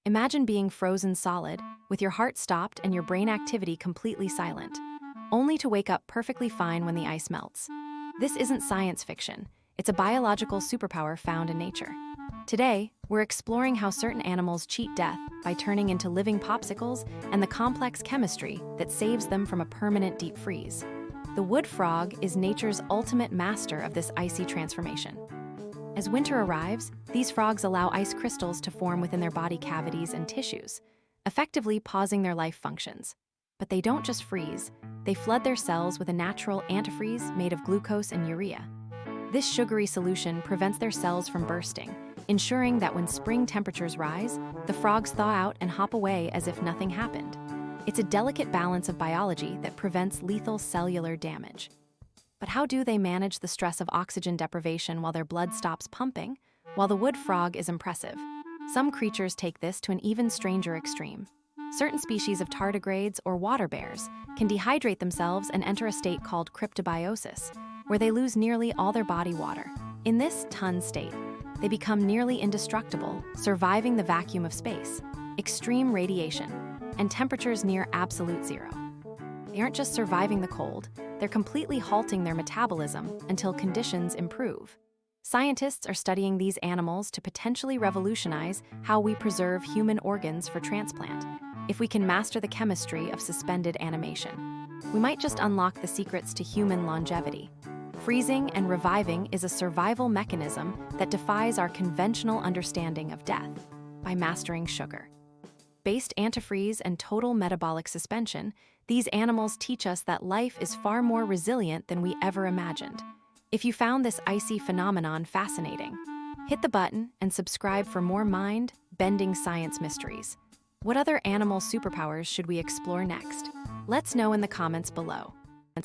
Imagine being frozen solid, with your heart stopped and your brain activity completely silent, only to wake up perfectly fine when the ice melts. This isn't science fiction, it's a biological superpower found in nature. Today, we're exploring how certain animals cheat death by turning into living popsicles and the complex chemistry that saves them from a permanent deep freeze. The wood frog is nature's ultimate master of this icy transformation. As winter arrives, these frogs allow ice crystals to form within their body cavities and tissues, effectively pausing their life functions. But they don't just freeze, they flood their cells with a natural antifreeze made of glucose and urea. This sugary solution prevents their cells from bursting, ensuring that when spring temperatures rise, the frogs thaw out and hop away as if nothing happened. It's a delicate balance of biology that prevents lethal cellular damage. But how do they manage the stress of oxygen deprivation while their blood stops pumping? While the wood frog is impressive, some creatures take this to an even stranger extreme. Certain species of tardigrades or water bears can dehydrate themselves and enter a state called cryptobiosis, where they lose nearly all their body water. In this ton state, they become nearly indestructible, surviving the vacuum of space, extreme radiation, and temperatures near absolute zero. They aren't just surviving the cold, they're completely halting their metabolism until conditions improve. Scientists are studying these animals to potentially revolutionize how we preserve human organs for transplant. If we can master the chemistry of suspended animation, we might just unlock the secrets to human longevity. Freezing and reviving is a survival mechanism that defies our conventional understanding of death by mastering sugar. Based antifreeze and total metabolic suspension, these animals teach us that life is far more resilient than we ever imagined. If you found this icy phenomenon fascinating, hit the button and subscribe for more mind-bending science mysteries. What other animal superpowers should we explore next? Let's know in the comments below.